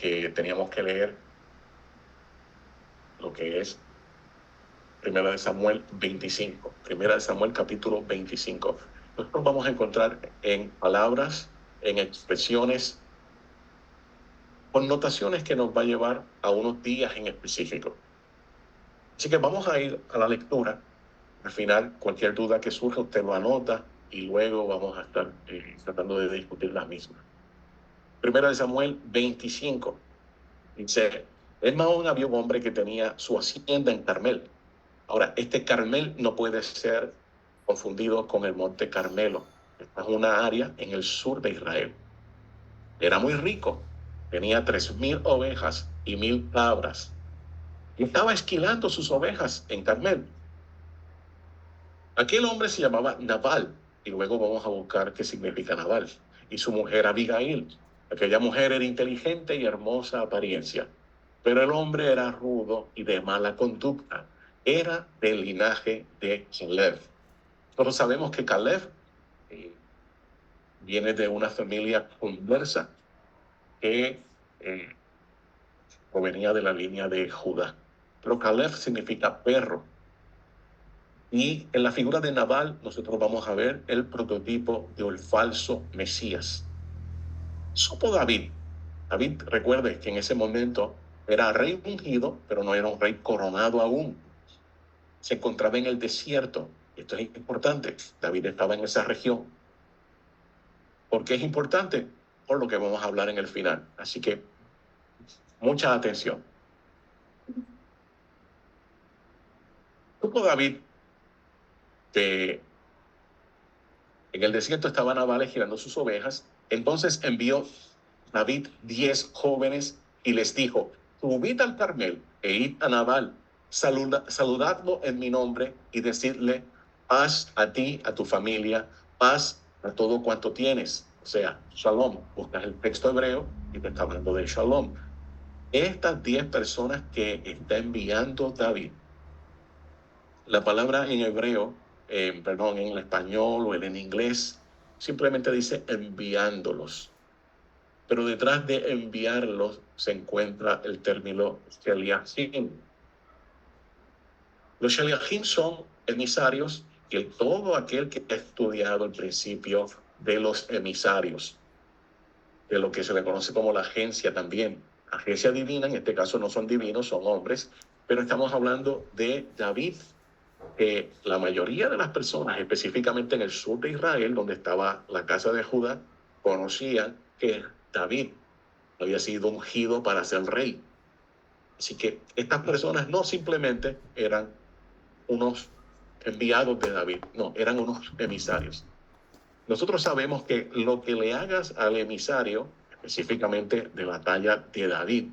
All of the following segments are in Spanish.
que teníamos que leer lo que es Primera de Samuel 25. Primera de Samuel capítulo 25. Nosotros vamos a encontrar en palabras, en expresiones, connotaciones que nos va a llevar a unos días en específico. Así que vamos a ir a la lectura. Al final, cualquier duda que surja, usted lo anota y luego vamos a estar tratando de discutir las mismas. Primera de Samuel 25. Dice, en Mahón había un hombre que tenía su hacienda en Carmel. Ahora, este Carmel no puede ser confundido con el monte Carmelo. Esta es una área en el sur de Israel. Era muy rico. Tenía 3,000 ovejas y 1,000 cabras. Y estaba esquilando sus ovejas en Carmel. Aquel hombre se llamaba Nabal. Y luego vamos a buscar qué significa Nabal. Y su mujer Abigail. Aquella mujer era inteligente y hermosa apariencia. Pero el hombre era rudo y de mala conducta. Era del linaje de Caleb. Todos sabemos que Caleb viene de una familia conversa que provenía de la línea de Judá. Pero Caleb significa perro. Y en la figura de Nabal nosotros vamos a ver el prototipo de un falso Mesías. Supo David. David, recuerde que en ese momento era rey ungido, pero no era un rey coronado aún. Se encontraba en el desierto. Esto es importante. David estaba en esa región. ¿Por qué es importante? Por lo que vamos a hablar en el final. Así que, mucha atención. Supo David que en el desierto estaban Nabal girando sus ovejas. Entonces envió David 10 jóvenes y les dijo, subid al Carmel e id a Nabal, saludadlo en mi nombre y decidle, paz a ti, a tu familia, paz a todo cuanto tienes. O sea, shalom. Buscas el texto hebreo y te está hablando de shalom. Estas 10 personas que está enviando David, la palabra en hebreo, en el español o en inglés, simplemente dice enviándolos. Pero detrás de enviarlos se encuentra el término sheliachim. Los sheliachim son emisarios y todo aquel que ha estudiado el principio de los emisarios, de lo que se le conoce como la agencia también. Agencia divina, en este caso no son divinos, son hombres, pero estamos hablando de David. La mayoría de las personas, específicamente en el sur de Israel, donde estaba la casa de Judá, conocían que David había sido ungido para ser rey. Así que estas personas no simplemente eran unos enviados de David, no, eran unos emisarios. Nosotros sabemos que lo que le hagas al emisario, específicamente de la talla de David,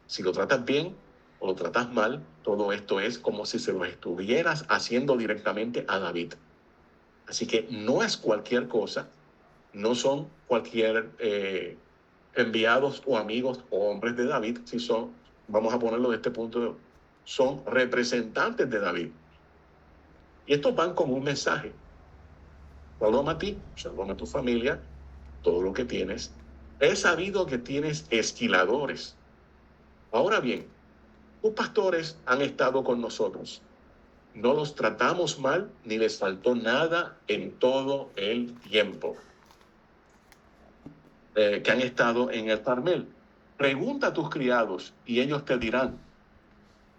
si lo tratas bien o lo tratas mal, todo esto es como si se lo estuvieras haciendo directamente a David. Así que no es cualquier cosa, no son cualquier enviados o amigos o hombres de David, si son, vamos a ponerlo de este punto, son representantes de David. Y estos van como un mensaje. Shalom a ti, shalom a tu familia, todo lo que tienes. He sabido que tienes esquiladores. Ahora bien, tus pastores han estado con nosotros. No los tratamos mal ni les faltó nada en todo el tiempo que han estado en el Carmel. Pregunta a tus criados y ellos te dirán.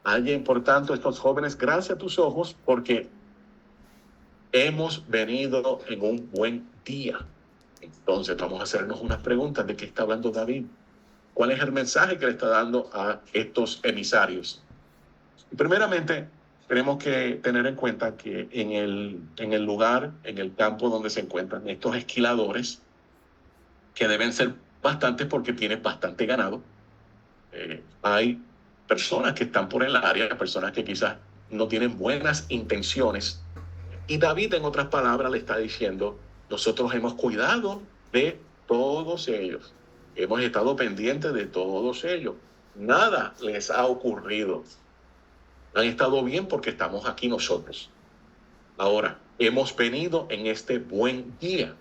Alguien, por tanto, estos jóvenes, gracias a tus ojos, porque hemos venido en un buen día. Entonces vamos a hacernos unas preguntas de qué está hablando David. ¿Cuál es el mensaje que le está dando a estos emisarios? Primeramente, tenemos que tener en cuenta que en el lugar, en el campo donde se encuentran estos esquiladores, que deben ser bastantes porque tienen bastante ganado, hay personas que están por el área, personas que quizás no tienen buenas intenciones. Y David, en otras palabras, le está diciendo, nosotros hemos cuidado de todos ellos. Hemos estado pendientes de todos ellos. Nada les ha ocurrido. Han estado bien porque estamos aquí nosotros. Ahora, hemos venido en este buen día.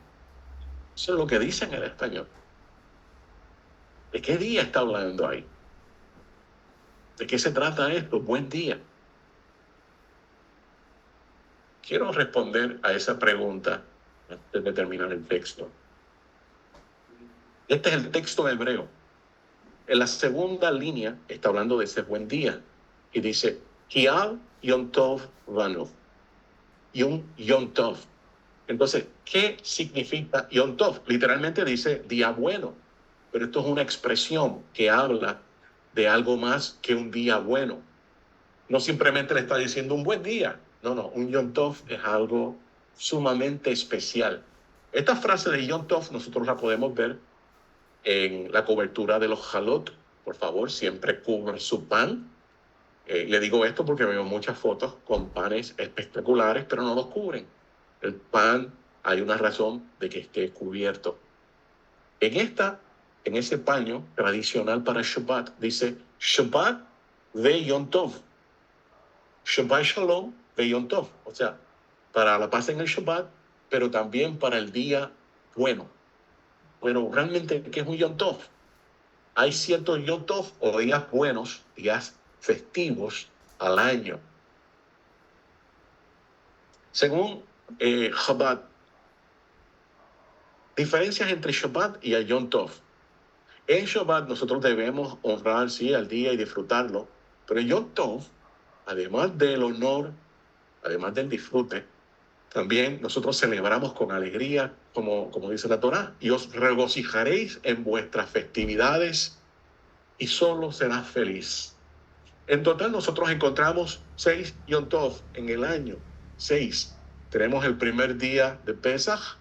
Eso es lo que dice en el español. ¿De qué día está hablando ahí? ¿De qué se trata esto? Buen día. Quiero responder a esa pregunta antes de terminar el texto. Este es el texto hebreo. En la segunda línea está hablando de ese buen día y dice, Kial Yom Tov Vanu. Yom Tov. Entonces, ¿qué significa Yom Tov? Literalmente dice día bueno, pero esto es una expresión que habla de algo más que un día bueno. No simplemente le está diciendo un buen día. No, un Yom Tov es algo sumamente especial. Esta frase de Yom Tov nosotros la podemos ver en la cobertura de los halot. Por favor, siempre cubran su pan. Le digo esto porque veo muchas fotos con panes espectaculares, pero no los cubren. El pan, hay una razón de que esté cubierto. En ese paño tradicional para Shabbat, dice Shabbat ve Yom Tov. Shabbat Shalom ve Yom Tov. O sea, para la paz en el Shabbat, pero también para el día bueno. Pero realmente, ¿qué es un Yom Tov? Hay ciertos Yom Tov o días buenos, días festivos al año. Según Chabad, diferencias entre Shabbat y el Yom Tov. En Shabbat nosotros debemos honrar, sí, al día y disfrutarlo, pero en Yom Tov, además del honor, además del disfrute, también nosotros celebramos con alegría, como dice la Torá, y os regocijaréis en vuestras festividades y solo serás feliz. En total nosotros encontramos 6 Yom Tov en el año. 6. Tenemos el primer día de Pesach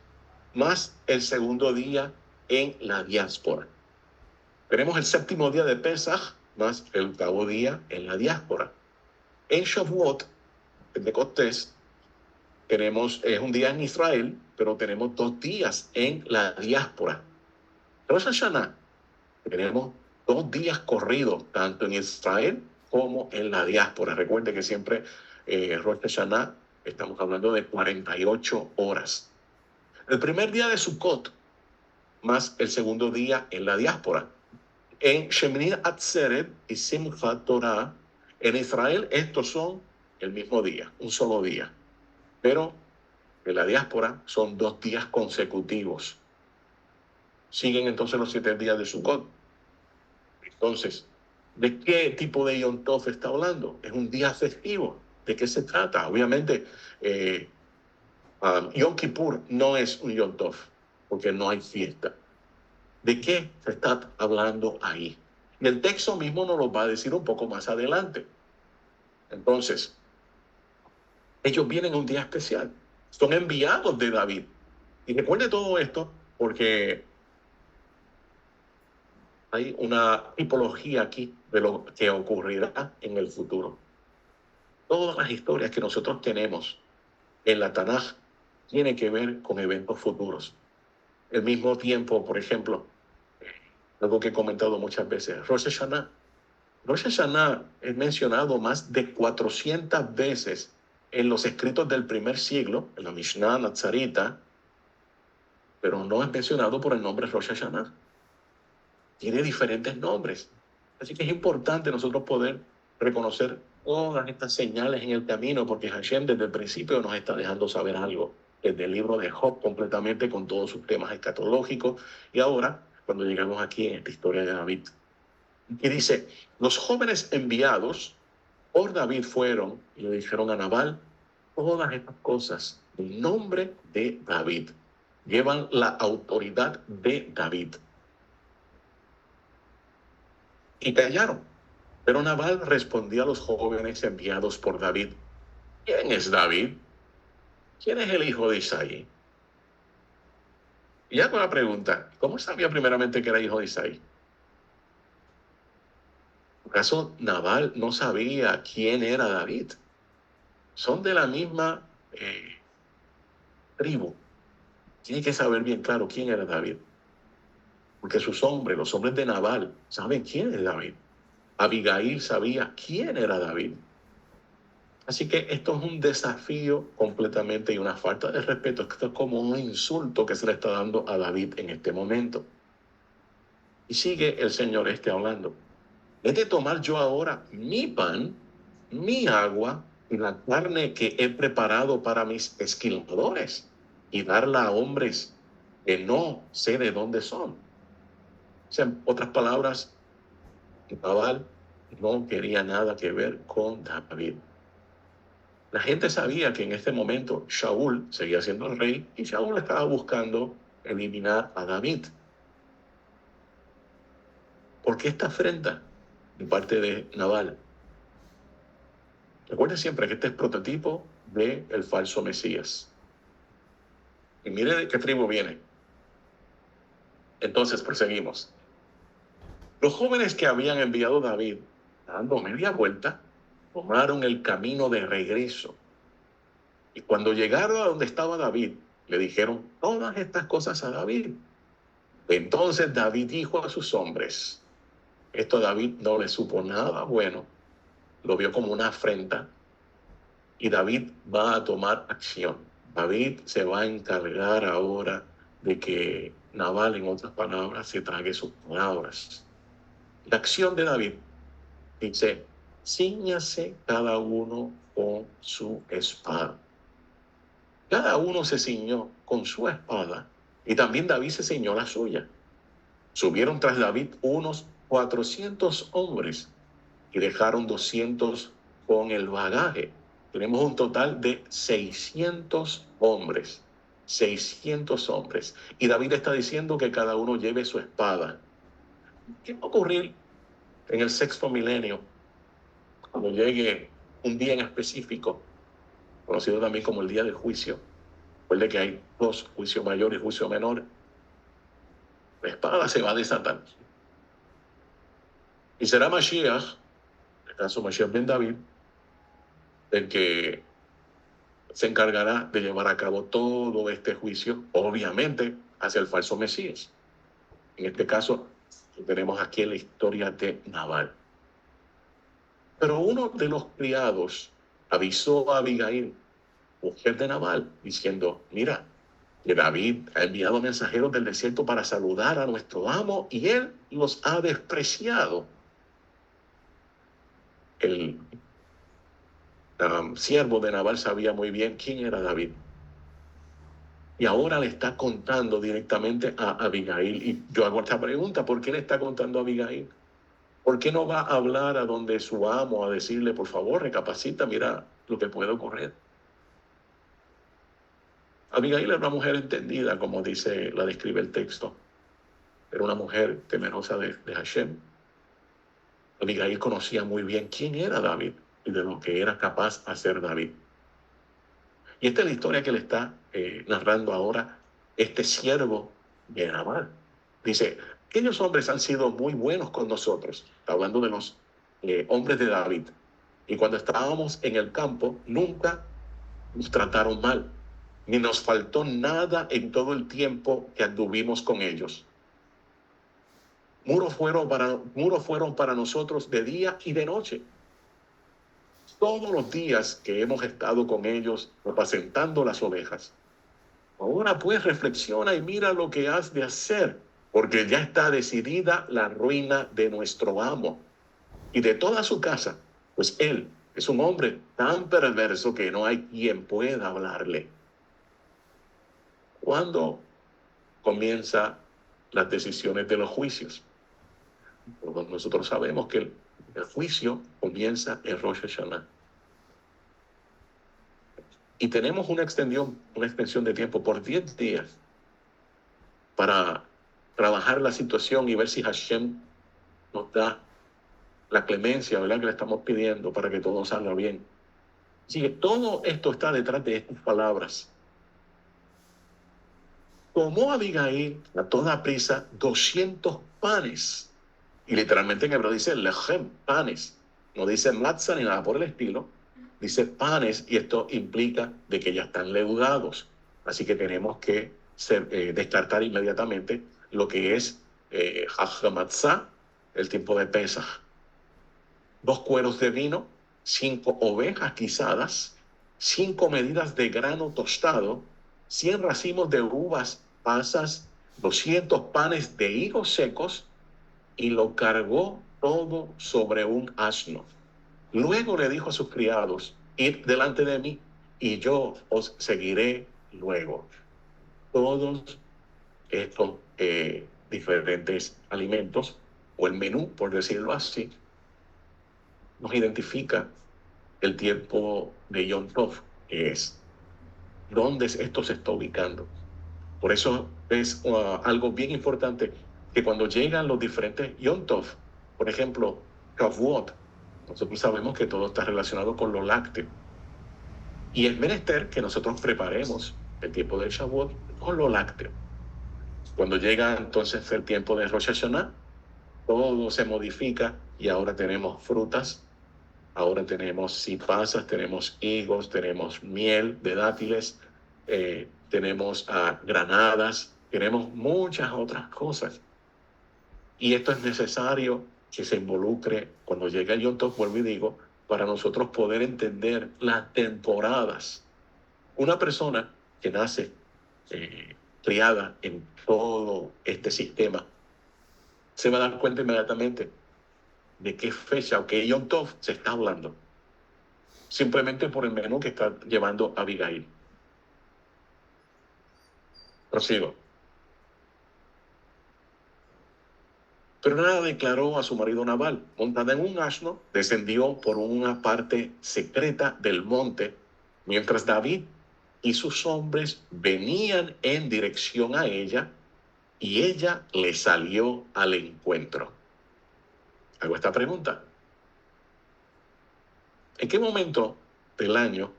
más el segundo día en la diáspora. Tenemos el séptimo día de Pesach más el octavo día en la diáspora. En Shavuot, Pentecostés, es un día en Israel, pero tenemos 2 días en la diáspora. Rosh Hashanah, tenemos 2 días corridos, tanto en Israel como en la diáspora. Recuerde que siempre Rosh Hashanah estamos hablando de 48 horas. El primer día de Sukkot más el segundo día en la diáspora. En Shemini Atzeret y Simchat Torah, en Israel estos son el mismo día, un solo día. Pero en la diáspora son 2 días consecutivos. Siguen entonces los 7 días de Sukkot. Entonces, ¿de qué tipo de Yom Tov está hablando? Es un día festivo. ¿De qué se trata? Obviamente, Yom Kippur no es un Yom Tov, porque no hay fiesta. ¿De qué se está hablando ahí? Y el texto mismo nos lo va a decir un poco más adelante. Entonces, ellos vienen a un día especial. Son enviados de David. Y recuerde todo esto porque hay una tipología aquí de lo que ocurrirá en el futuro. Todas las historias que nosotros tenemos en la Tanaj tienen que ver con eventos futuros. Al mismo tiempo, por ejemplo, algo que he comentado muchas veces, Rosh Hashanah. Rosh Hashanah es mencionado más de 400 veces en los escritos del primer siglo, en la Mishnah Nazarita, pero no es mencionado por el nombre Rosh Hashanah. Tiene diferentes nombres. Así que es importante nosotros poder reconocer todas estas señales en el camino, porque Hashem desde el principio nos está dejando saber algo, desde el libro de Job completamente con todos sus temas escatológicos, y ahora cuando llegamos aquí en esta historia de David. Y dice, los jóvenes enviados por David fueron y le dijeron a Nabal todas estas cosas en nombre de David. Llevan la autoridad de David. Y callaron. Pero Nabal respondió a los jóvenes enviados por David, ¿quién es David? ¿Quién es el hijo de Isaí? Y hago la pregunta, ¿cómo sabía primeramente que era hijo de Isaí? ¿Acaso Nabal no sabía quién era David? Son de la misma tribu. Tiene que saber bien claro quién era David. Porque sus hombres, los hombres de Nabal, saben quién es David. Abigail sabía quién era David. Así que esto es un desafío completamente y una falta de respeto. Esto es como un insulto que se le está dando a David en este momento. Y sigue el Señor hablando. ¿He de tomar yo ahora mi pan, mi agua y la carne que he preparado para mis esquiladores y darla a hombres que no sé de dónde son? O sea, en otras palabras, Nabal no quería nada que ver con David. La gente sabía que en este momento Shaul seguía siendo el rey y Shaul estaba buscando eliminar a David. ¿Por qué esta afrenta de parte de Nabal? Recuerden siempre que este es prototipo del falso Mesías. Y mire de qué tribu viene. Entonces proseguimos. Los jóvenes que habían enviado a David, dando media vuelta, tomaron el camino de regreso. Y cuando llegaron a donde estaba David, le dijeron todas estas cosas a David. Entonces David dijo a sus hombres, esto a David no le supo nada bueno, lo vio como una afrenta, y David va a tomar acción. David se va a encargar ahora de que Nabal, en otras palabras, se trague sus palabras. La acción de David dice, cíñase cada uno con su espada. Cada uno se ciñó con su espada y también David se ciñó la suya. Subieron tras David unos 400 hombres y dejaron 200 con el bagaje. Tenemos un total de 600 hombres. 600 hombres. Y David está diciendo que cada uno lleve su espada. ¿Qué va a ocurrir en el sexto milenio cuando llegue un día en específico, conocido también como el día del juicio? Recuerde que hay dos, juicio mayor y juicio menor. La espada se va a desatar. Y será Mashiach, en el caso Mashiach ben David, el que se encargará de llevar a cabo todo este juicio, obviamente, hacia el falso Mesías. En este caso, tenemos aquí la historia de Nabal. Pero uno de los criados avisó a Abigail, mujer de Nabal, diciendo, mira, que David ha enviado mensajeros del desierto para saludar a nuestro amo y él los ha despreciado. El siervo de Nabal sabía muy bien quién era David. Y ahora le está contando directamente a Abigail. Y yo hago esta pregunta, ¿por qué le está contando a Abigail? ¿Por qué no va a hablar a donde su amo a decirle, por favor, recapacita, mira lo que puede ocurrir? Abigail era una mujer entendida, como la describe el texto. Era una mujer temerosa de Hashem. Abigail conocía muy bien quién era David y de lo que era capaz de hacer David. Y esta es la historia que le está narrando ahora este siervo de Nabal. Dice, aquellos hombres han sido muy buenos con nosotros. Está hablando de los hombres de David. Y cuando estábamos en el campo, nunca nos trataron mal, ni nos faltó nada en todo el tiempo que anduvimos con ellos. Muros fueron para nosotros de día y de noche. Todos los días que hemos estado con ellos apacentando las ovejas. Ahora pues reflexiona y mira lo que has de hacer, porque ya está decidida la ruina de nuestro amo y de toda su casa, pues él es un hombre tan perverso que no hay quien pueda hablarle. ¿Cuándo comienzan las decisiones de los juicios? Todos nosotros sabemos que el juicio comienza en Rosh Hashanah. Y tenemos una extensión de tiempo por 10 días para trabajar la situación y ver si Hashem nos da la clemencia, ¿verdad?, que le estamos pidiendo para que todo salga bien. Así que todo esto está detrás de estas palabras. Tomó Abigail a toda prisa 200 panes. Y literalmente en hebreo dice lechem, panes. No dice matzah ni nada por el estilo. Dice panes y esto implica de que ya están leudados. Así que tenemos que descartar inmediatamente lo que es hamatzah, el tiempo de Pesaj. 2 cueros de vino, 5 ovejas guisadas, 5 medidas de grano tostado, 100 racimos de uvas pasas, 200 panes de higos secos, y lo cargó todo sobre un asno. Luego le dijo a sus criados: id delante de mí, y yo os seguiré luego. Todos estos diferentes alimentos, o el menú, por decirlo así, nos identifica el tiempo de Yom Tov, que es dónde esto se está ubicando. Por eso es algo bien importante que cuando llegan los diferentes Yom Tov, por ejemplo, Shavuot, nosotros sabemos que todo está relacionado con lo lácteo. Y es menester que nosotros preparemos el tiempo del Shavuot con lo lácteo. Cuando llega entonces el tiempo de Rosh Hashanah, todo se modifica y ahora tenemos frutas, ahora tenemos pasas, tenemos higos, tenemos miel de dátiles, tenemos granadas, tenemos muchas otras cosas. Y esto es necesario que se involucre cuando llegue el Yom Tov, vuelvo y digo, para nosotros poder entender las temporadas. Una persona que nace criada en todo este sistema se va a dar cuenta inmediatamente de qué fecha o qué Yom Tov se está hablando, simplemente por el menú que está llevando Abigail. Prosigo. Pero nada declaró a su marido Nabal. Montada en un asno, descendió por una parte secreta del monte, mientras David y sus hombres venían en dirección a ella, y ella le salió al encuentro. Hago esta pregunta: ¿en qué momento del año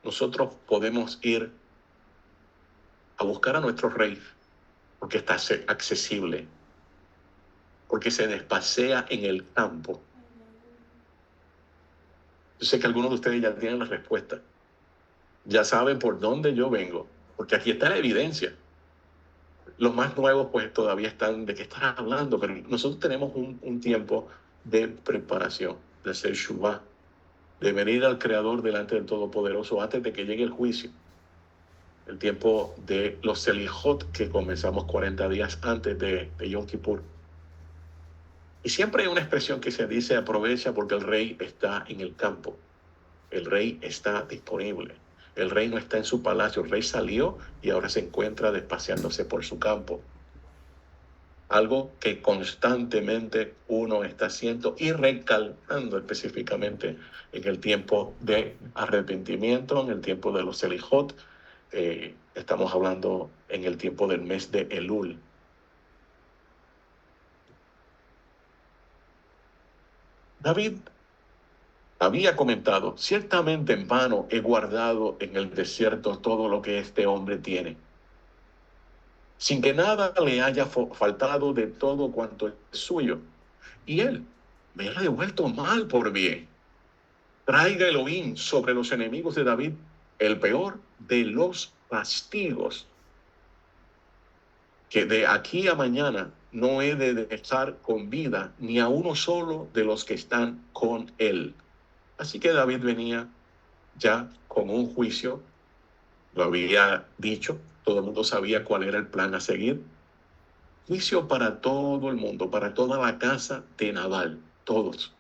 nosotros podemos ir a buscar a nuestro rey porque está accesible, porque se despasea en el campo? Yo sé que algunos de ustedes ya tienen la respuesta, ya saben por dónde yo vengo, porque aquí está la evidencia. Los más nuevos pues todavía están de qué están hablando, pero nosotros tenemos un tiempo de preparación, de hacer shuvah, de venir al Creador delante del Todopoderoso antes de que llegue el juicio. El tiempo de los Selijot, que comenzamos 40 días antes de Yom Kippur. Y siempre hay una expresión que se dice: aprovecha porque el rey está en el campo. El rey está disponible. El rey no está en su palacio. El rey salió y ahora se encuentra despaseándose por su campo. Algo que constantemente uno está haciendo y recalcando específicamente en el tiempo de arrepentimiento, en el tiempo de los Selijot. Estamos hablando en el tiempo del mes de Elul. David había comentado: ciertamente en vano he guardado en el desierto todo lo que este hombre tiene, sin que nada le haya faltado de todo cuanto es suyo. Y él me ha devuelto mal por bien. Traiga Elohim sobre los enemigos de David el peor de los castigos, que de aquí a mañana no he de dejar con vida ni a uno solo de los que están con él. Así que David venía ya con un juicio, lo había dicho, todo el mundo sabía cuál era el plan a seguir. Juicio para todo el mundo, para toda la casa de Nabal, todos.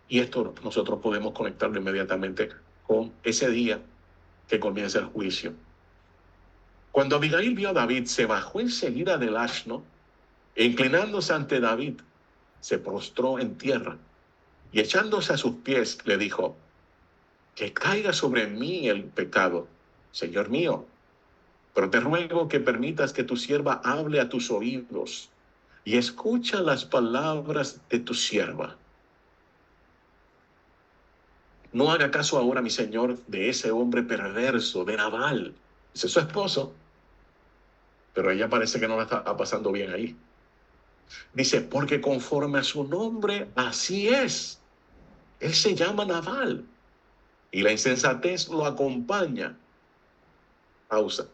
Y esto nosotros podemos conectarlo inmediatamente con ese día que comienza el juicio. Cuando Abigail vio a David, se bajó enseguida del asno e, inclinándose ante David, se prostró en tierra y, echándose a sus pies, le dijo: que caiga sobre mí el pecado, señor mío, pero te ruego que permitas que tu sierva hable a tus oídos y escucha las palabras de tu sierva. No haga caso ahora, mi señor, de ese hombre perverso, de Nabal. Ese es su esposo, pero ella parece que no la está pasando bien ahí. Dice: porque conforme a su nombre, así es. Él se llama Nabal y la insensatez lo acompaña. Pausa.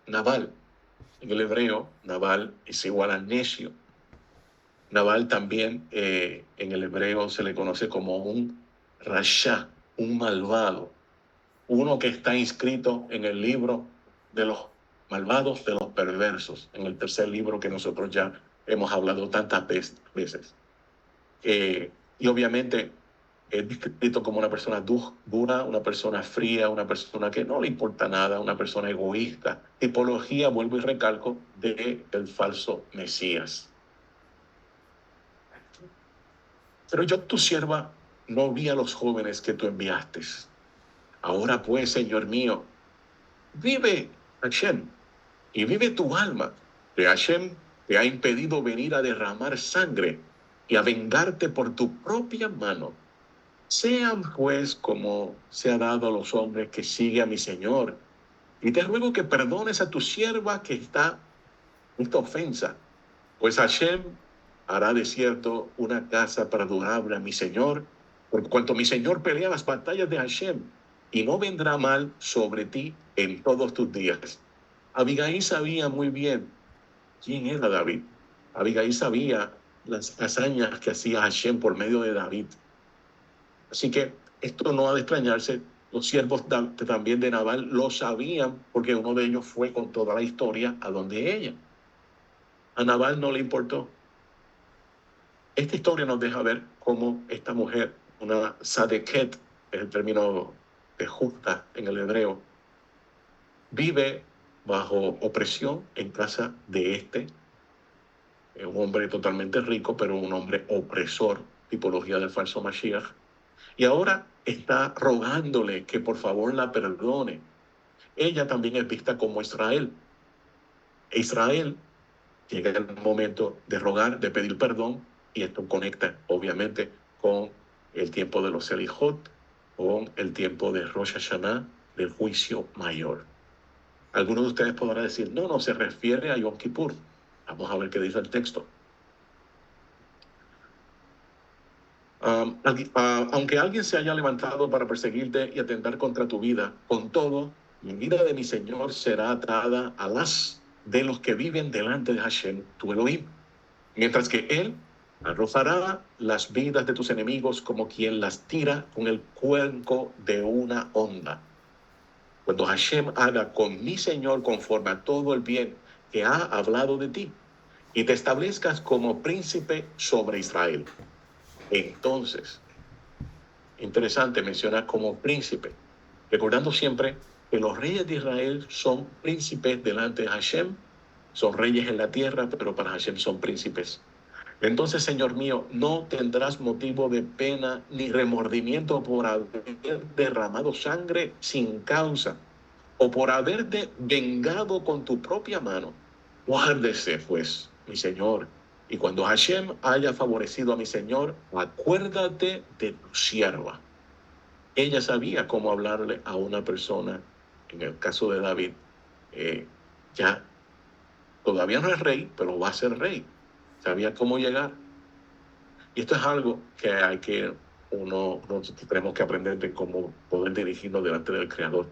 Nabal, en el hebreo, Nabal es igual a necio. Nabal también en el hebreo se le conoce como un rasha, un malvado, uno que está inscrito en el libro de los malvados de los perversos, en el tercer libro que nosotros ya hemos hablado tantas veces. Y obviamente es descrito como una persona dura, una persona fría, una persona que no le importa nada, una persona egoísta. Tipología, vuelvo y recalco, de el falso Mesías. Pero yo, tu sierva, no vi a los jóvenes que tú enviaste. Ahora pues, Señor mío, vive Hashem, y vive tu alma, que Hashem te ha impedido venir a derramar sangre y a vengarte por tu propia mano. Sean pues como se ha dado a los hombres que sigue a mi Señor. Y te ruego que perdones a tu sierva que está en esta ofensa, pues Hashem hará de cierto una casa perdurable a mi Señor, por cuanto mi Señor pelea las batallas de Hashem, y no vendrá mal sobre ti en todos tus días. Abigail sabía muy bien quién era David. Abigail sabía las hazañas que hacía Hashem por medio de David. Así que esto no ha de extrañarse. Los siervos también de Nabal lo sabían, porque uno de ellos fue con toda la historia a donde ella. A Nabal no le importó. Esta historia nos deja ver cómo esta mujer, una sadeket, es el término de justa en el hebreo, vive bajo opresión en casa de un hombre totalmente rico, pero un hombre opresor, tipología del falso Mashiach, y ahora está rogándole que por favor la perdone. Ella también es vista como Israel. Israel llega el momento de rogar, de pedir perdón, y esto conecta obviamente con el tiempo de los Selijot, con el tiempo de Rosh Hashanah, del juicio mayor. Algunos de ustedes podrán decir, no, se refiere a Yom Kippur. Vamos a ver qué dice el texto. Aunque alguien se haya levantado para perseguirte y atentar contra tu vida, con todo, la vida de mi Señor será atada a las de los que viven delante de Hashem, tu Elohim, mientras que Él arrojará las vidas de tus enemigos como quien las tira con el cuenco de una onda. Cuando Hashem haga con mi Señor conforme a todo el bien que ha hablado de ti, y te establezcas como príncipe sobre Israel. Entonces, interesante mencionar como príncipe, recordando siempre que los reyes de Israel son príncipes delante de Hashem, son reyes en la tierra, pero para Hashem son príncipes. Entonces, Señor mío, no tendrás motivo de pena ni remordimiento por haber derramado sangre sin causa o por haberte vengado con tu propia mano. Guárdese, pues, mi Señor, y cuando Hashem haya favorecido a mi Señor, acuérdate de tu sierva. Ella sabía cómo hablarle a una persona, en el caso de David, ya todavía no es rey, pero va a ser rey. Sabía cómo llegar. Y esto es algo que nosotros tenemos que aprender de cómo poder dirigirnos delante del Creador,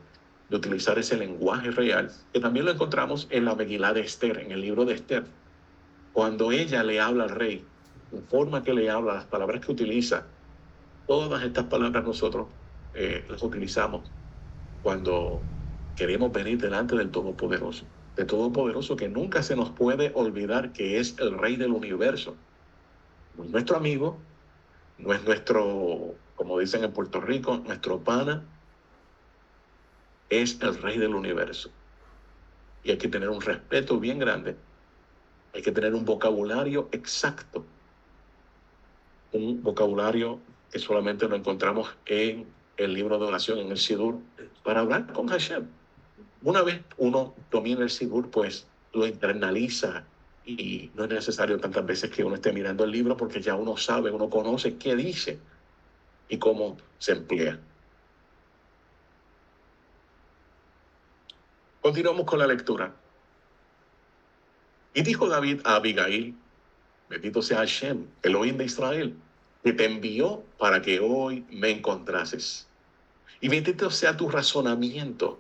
de utilizar ese lenguaje real, que también lo encontramos en la Megilá de Esther, en el libro de Esther. Cuando ella le habla al rey, la forma que le habla, las palabras que utiliza, todas estas palabras nosotros las utilizamos cuando queremos venir delante del Todopoderoso. De Todopoderoso, que nunca se nos puede olvidar que es el Rey del universo. No es nuestro amigo, no es nuestro, como dicen en Puerto Rico, nuestro pana, es el Rey del universo. Y hay que tener un respeto bien grande, hay que tener un vocabulario exacto, un vocabulario que solamente lo encontramos en el libro de oración, en el Sidur, para hablar con Hashem. Una vez uno domina el Sidur, pues lo internaliza y no es necesario tantas veces que uno esté mirando el libro, porque ya uno sabe, uno conoce qué dice y cómo se emplea. Continuamos con la lectura. Y dijo David a Abigail, bendito sea Hashem, Elohim de Israel, que te envió para que hoy me encontrases. Y bendito sea tu razonamiento,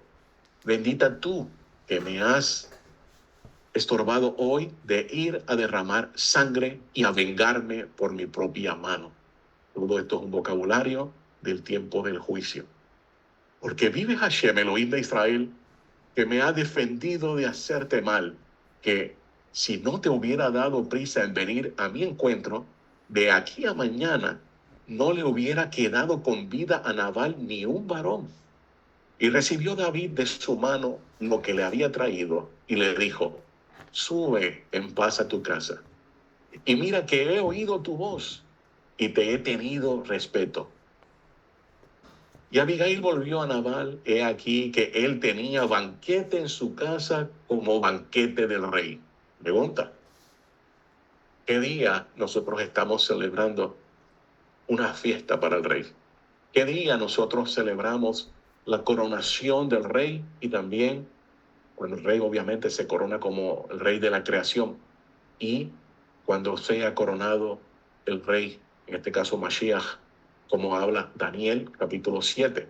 bendita tú que me has estorbado hoy de ir a derramar sangre y a vengarme por mi propia mano. Todo esto es un vocabulario del tiempo del juicio. Porque vive Hashem, Elohim de Israel, que me ha defendido de hacerte mal, que si no te hubiera dado prisa en venir a mi encuentro, de aquí a mañana no le hubiera quedado con vida a Nabal ni un varón. Y recibió David de su mano lo que le había traído y le dijo, sube en paz a tu casa. Y mira que he oído tu voz y te he tenido respeto. Y Abigail volvió a Nabal, he aquí que él tenía banquete en su casa como banquete del rey. Pregunta, ¿qué día nosotros estamos celebrando una fiesta para el rey? ¿Qué día nosotros celebramos la coronación del rey? Y también, cuando el rey obviamente se corona como el rey de la creación, y cuando sea coronado el rey, en este caso Mashiach, como habla Daniel capítulo 7,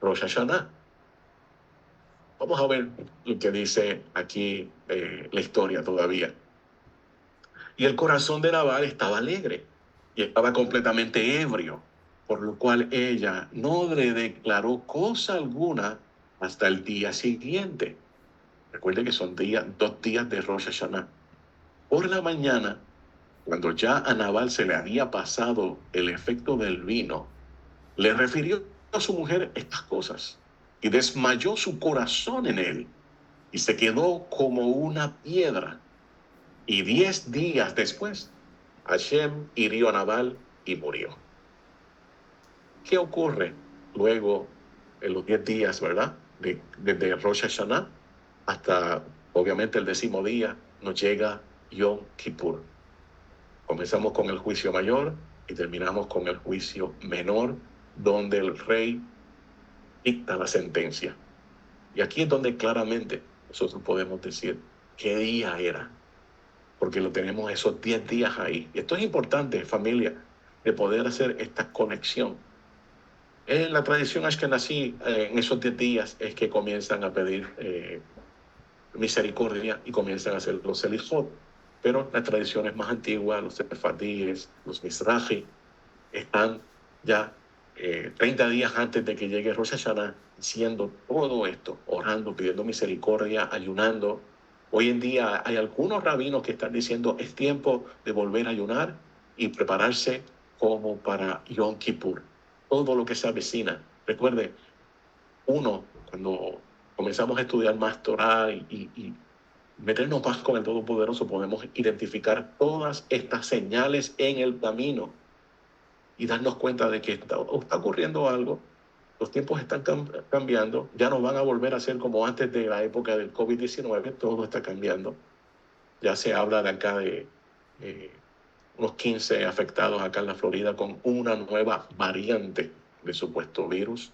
Rosh Hashanah. Vamos a ver lo que dice aquí la historia todavía. Y el corazón de Nabal estaba alegre y estaba completamente ebrio, por lo cual ella no le declaró cosa alguna hasta el día siguiente. Recuerde que son 2 días de Rosh Hashanah. Por la mañana, cuando ya a Nabal se le había pasado el efecto del vino, le refirió a su mujer estas cosas y desmayó su corazón en él y se quedó como una piedra. Y 10 días después, Hashem hirió a Nabal y murió. ¿Qué ocurre luego en los 10 días, verdad? Desde Rosh Hashanah hasta, obviamente, el 10º día, nos llega Yom Kippur. Comenzamos con el juicio mayor y terminamos con el juicio menor, donde el rey dicta la sentencia. Y aquí es donde claramente nosotros podemos decir qué día era, porque lo tenemos esos 10 días ahí. Y esto es importante, familia, de poder hacer esta conexión. En la tradición ashkenazí, en esos 10 días es que comienzan a pedir misericordia y comienzan a hacer los selijot. Pero las tradiciones más antiguas, los sefardíes, los mizrahi, están ya 30 días antes de que llegue Rosh Hashanah haciendo todo esto, orando, pidiendo misericordia, ayunando. Hoy en día hay algunos rabinos que están diciendo es tiempo de volver a ayunar y prepararse como para Yom Kippur. Todo lo que se avecina. Recuerde, cuando comenzamos a estudiar más Torah y meternos más con el Todopoderoso, podemos identificar todas estas señales en el camino y darnos cuenta de que está ocurriendo algo. Los tiempos están cambiando, ya no van a volver a ser como antes de la época del COVID-19, todo está cambiando. Ya se habla de acá de unos 15 afectados acá en la Florida con una nueva variante de supuesto virus.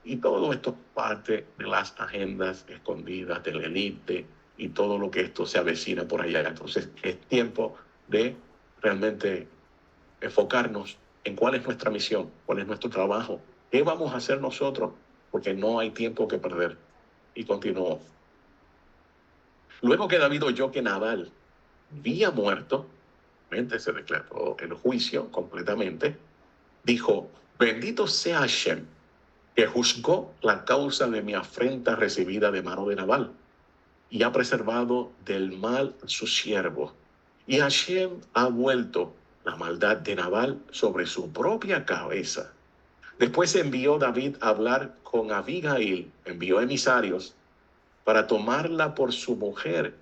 Y todo esto es parte de las agendas escondidas de la élite y todo lo que esto se avecina por allá. Entonces es tiempo de realmente enfocarnos en cuál es nuestra misión, cuál es nuestro trabajo, qué vamos a hacer nosotros, porque no hay tiempo que perder. Y continuó. Luego que David oyó que Nabal había muerto, se declaró el juicio completamente, dijo, bendito sea Hashem, que juzgó la causa de mi afrenta recibida de mano de Nabal, y ha preservado del mal a su siervo. Y Hashem ha vuelto la maldad de Nabal sobre su propia cabeza. Después envió David a hablar con Abigail, envió emisarios para tomarla por su mujer.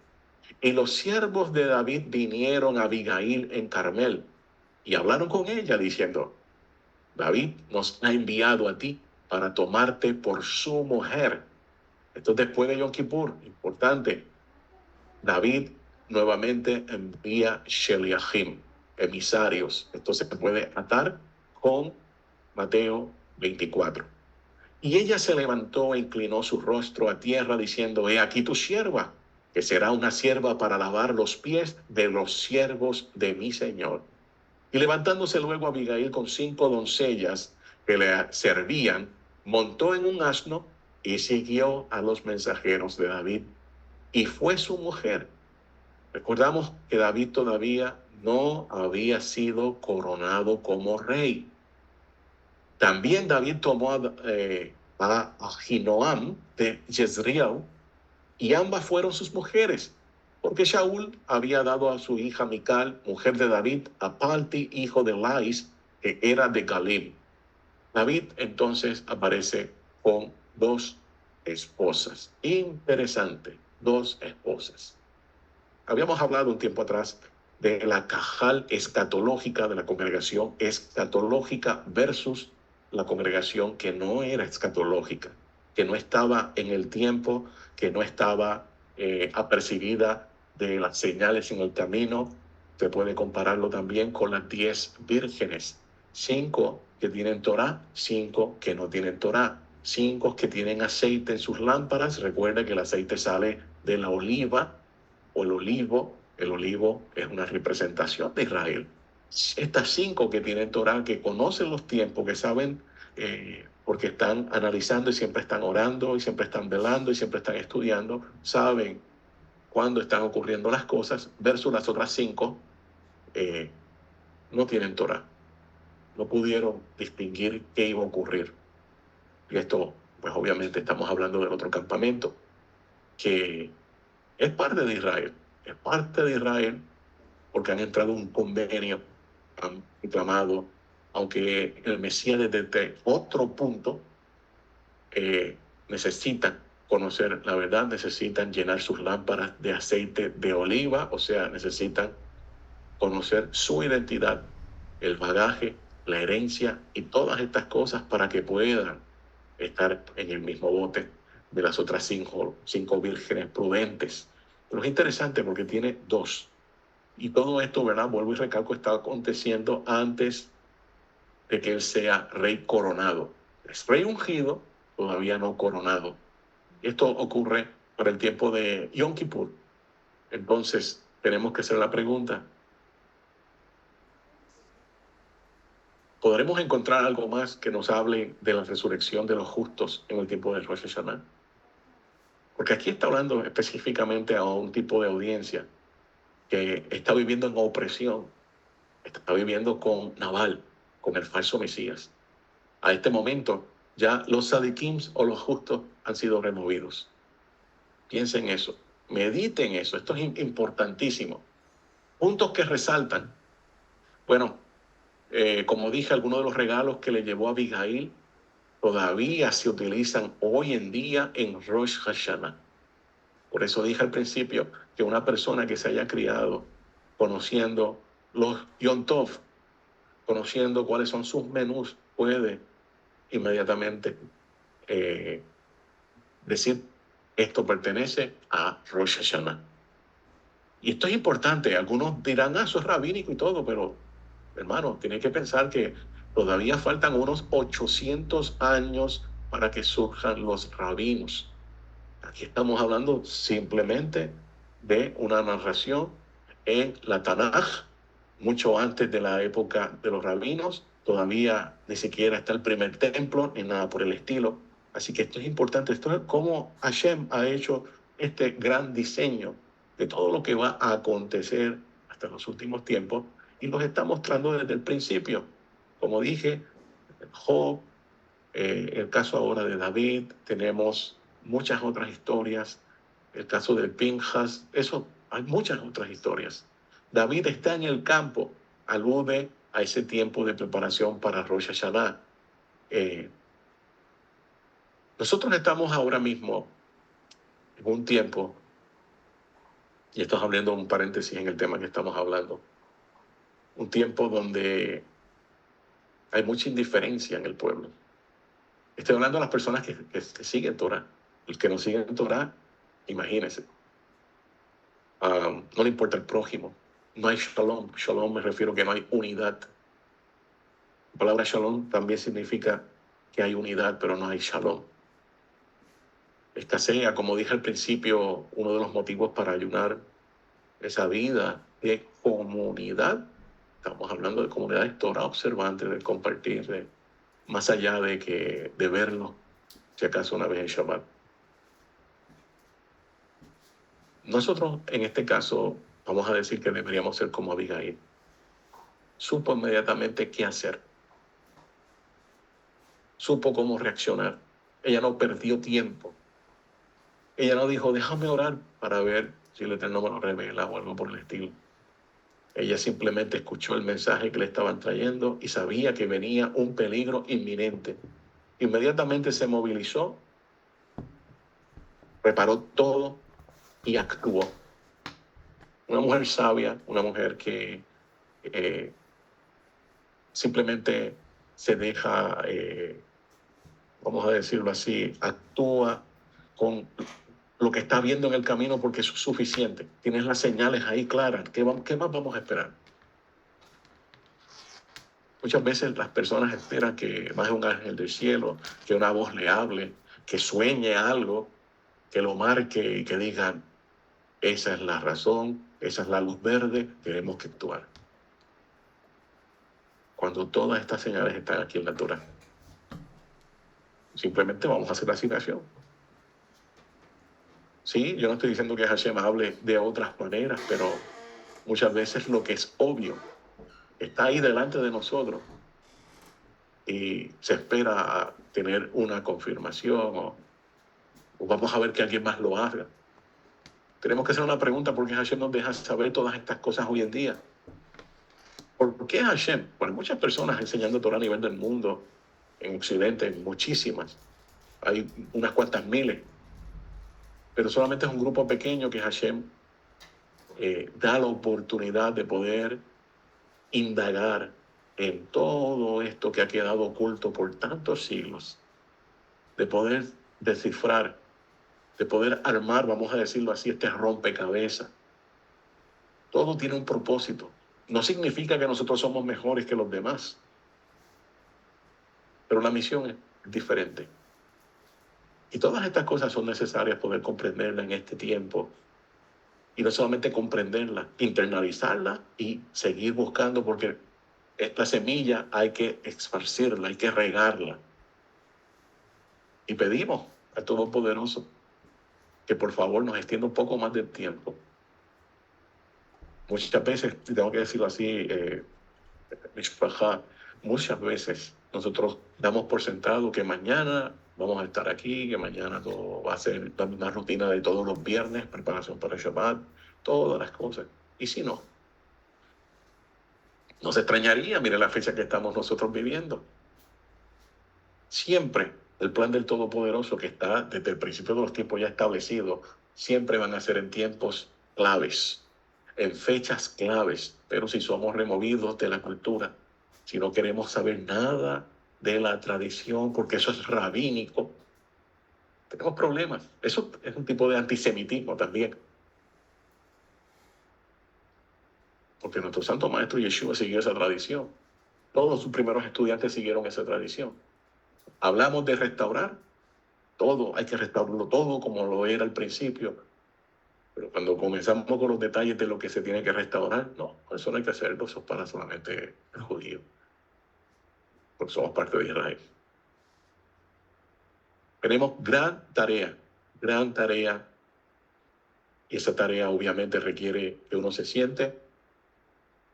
Y los siervos de David vinieron a Abigail en Carmel y hablaron con ella diciendo, David nos ha enviado a ti para tomarte por su mujer. Esto es después de Yom Kippur, importante. David nuevamente envía Sheliachim, emisarios. Esto se puede atar con Mateo 24. Y ella se levantó e inclinó su rostro a tierra diciendo, he aquí tu sierva, que será una sierva para lavar los pies de los siervos de mi Señor. Y levantándose luego Abigail con 5 doncellas que le servían, montó en un asno y siguió a los mensajeros de David. Y fue su mujer. Recordamos que David todavía no había sido coronado como rey. También David tomó a Ahinoam de Jezreel, y ambas fueron sus mujeres, porque Shaul había dado a su hija Mical, mujer de David, a Palti, hijo de Lais, que era de Galim. David entonces aparece con dos esposas. Interesante, dos esposas. Habíamos hablado un tiempo atrás de la cajal escatológica de la congregación escatológica versus la congregación que no era escatológica, que no estaba en el tiempo, que no estaba apercibida de las señales en el camino. Se puede compararlo también con las 10 vírgenes, 5 que tienen Torá, 5 que no tienen Torá, 5 que tienen aceite en sus lámparas. Recuerda que el aceite sale de la oliva o el olivo. El olivo es una representación de Israel. Estas 5 que tienen Torá, que conocen los tiempos, que saben, porque están analizando y siempre están orando y siempre están velando y siempre están estudiando, saben cuándo están ocurriendo las cosas, versus las otras 5 no tienen Torá. No pudieron distinguir qué iba a ocurrir. Y esto, pues obviamente estamos hablando del otro campamento, que es parte de Israel. Es parte de Israel porque han entrado en un convenio, han reclamado, aunque el Mesías desde otro punto necesitan conocer la verdad, necesitan llenar sus lámparas de aceite de oliva, o sea, necesitan conocer su identidad, el bagaje, la herencia y todas estas cosas para que puedan estar en el mismo bote de las otras 5 vírgenes prudentes. Pero es interesante porque tiene 2. Y todo esto, ¿verdad? Vuelvo y recalco, está aconteciendo antes de que él sea rey coronado. Es rey ungido, todavía no coronado. Esto ocurre para el tiempo de Yom Kippur. Entonces, tenemos que hacer la pregunta: ¿podremos encontrar algo más que nos hable de la resurrección de los justos en el tiempo de Rosh Hashanah? Porque aquí está hablando específicamente a un tipo de audiencia que está viviendo en opresión, está viviendo con Nabal, con el falso Mesías. A este momento, ya los sadiquims o los justos han sido removidos. Piensen eso, mediten eso, esto es importantísimo. Puntos que resaltan. Bueno, como dije, algunos de los regalos que le llevó a Abigail todavía se utilizan hoy en día en Rosh Hashanah. Por eso dije al principio que una persona que se haya criado conociendo los Yom Tov, conociendo cuáles son sus menús, puede inmediatamente decir: esto pertenece a Rosh Hashanah. Y esto es importante. Algunos dirán: eso es rabínico y todo, pero hermano, tiene que pensar que todavía faltan unos 800 años para que surjan los rabinos. Aquí estamos hablando simplemente de una narración en la Tanaj, mucho antes de la época de los rabinos. Todavía ni siquiera está el primer templo, ni nada por el estilo. Así que esto es importante. Esto es cómo Hashem ha hecho este gran diseño de todo lo que va a acontecer hasta los últimos tiempos, y los está mostrando desde el principio. Como dije, Job, el caso ahora de David, tenemos muchas otras historias, el caso de Pinjas, eso, hay muchas otras historias. David está en el campo, alude a ese tiempo de preparación para Rosh Hashanah. Nosotros estamos ahora mismo en un tiempo, y esto es abriendo un paréntesis en el tema que estamos hablando, un tiempo donde hay mucha indiferencia en el pueblo. Estoy hablando de las personas que siguen Torah. Los que no siguen Torah, imagínense. No le importa el prójimo. No hay shalom. Shalom me refiero que no hay unidad. La palabra shalom también significa que hay unidad, pero no hay shalom. Escasea, como dije al principio, uno de los motivos para ayunar, esa vida de comunidad. Estamos hablando de comunidades Torah observantes, de compartir, más allá de verlo, si acaso una vez en Shabbat. Nosotros, en este caso, vamos a decir que deberíamos ser como Abigail. Supo inmediatamente qué hacer. Supo cómo reaccionar. Ella no perdió tiempo. Ella no dijo, déjame orar para ver si el Eterno me lo revela o algo por el estilo. Ella simplemente escuchó el mensaje que le estaban trayendo y sabía que venía un peligro inminente. Inmediatamente se movilizó, preparó todo y actuó. Una mujer sabia, una mujer que eh, simplemente se deja, vamos a decirlo así, actúa con lo que está viendo en el camino porque es suficiente. Tienes las señales ahí claras. ¿Qué más vamos a esperar? Muchas veces las personas esperan que baje un ángel del cielo, que una voz le hable, que sueñe algo, que lo marque y que digan, esa es la razón, esa es la luz verde, tenemos que actuar. Cuando todas estas señales están aquí en la Torah, simplemente vamos a hacer la asignación. Sí, yo no estoy diciendo que Hashem hable de otras maneras, pero muchas veces lo que es obvio está ahí delante de nosotros y se espera tener una confirmación o vamos a ver que alguien más lo haga. Tenemos que hacer una pregunta porque Hashem nos deja saber todas estas cosas hoy en día. ¿Por qué Hashem? Bueno, muchas personas enseñando Torah a nivel del mundo, en Occidente, muchísimas. Hay unas cuantas miles. Pero solamente es un grupo pequeño que Hashem da la oportunidad de poder indagar en todo esto que ha quedado oculto por tantos siglos, de poder descifrar, de poder armar, vamos a decirlo así, este rompecabezas. Todo tiene un propósito. No significa que nosotros somos mejores que los demás, pero la misión es diferente. Y todas estas cosas son necesarias poder comprenderlas en este tiempo. Y no solamente comprenderla, internalizarla y seguir buscando, porque esta semilla hay que esparcirla, hay que regarla. Y pedimos al Todopoderoso que por favor nos extienda un poco más del tiempo. Muchas veces, si tengo que decirlo así, muchas veces nosotros damos por sentado que mañana vamos a estar aquí, que mañana todo va a ser la misma rutina de todos los viernes, preparación para el Shabbat, todas las cosas. Y si no, nos extrañaría, mire la fecha que estamos nosotros viviendo. Siempre el plan del Todopoderoso que está desde el principio de los tiempos ya establecido, siempre van a ser en tiempos claves, en fechas claves. Pero si somos removidos de la cultura, si no queremos saber nada de la tradición, porque eso es rabínico, tenemos problemas. Eso es un tipo de antisemitismo también. Porque nuestro santo maestro Yeshua siguió esa tradición. Todos sus primeros estudiantes siguieron esa tradición. Hablamos de restaurar todo, hay que restaurarlo todo como lo era al principio. Pero cuando comenzamos con los detalles de lo que se tiene que restaurar, no, eso no hay que hacerlo, eso es para solamente el judío, porque somos parte de Israel. Tenemos gran tarea, y esa tarea obviamente requiere que uno se siente,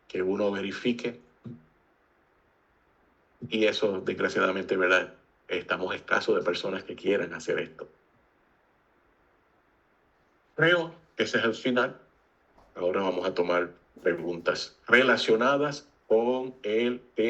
que uno verifique, y eso desgraciadamente, ¿verdad? Estamos escasos de personas que quieran hacer esto. Creo que ese es el final. Ahora vamos a tomar preguntas relacionadas con el tema.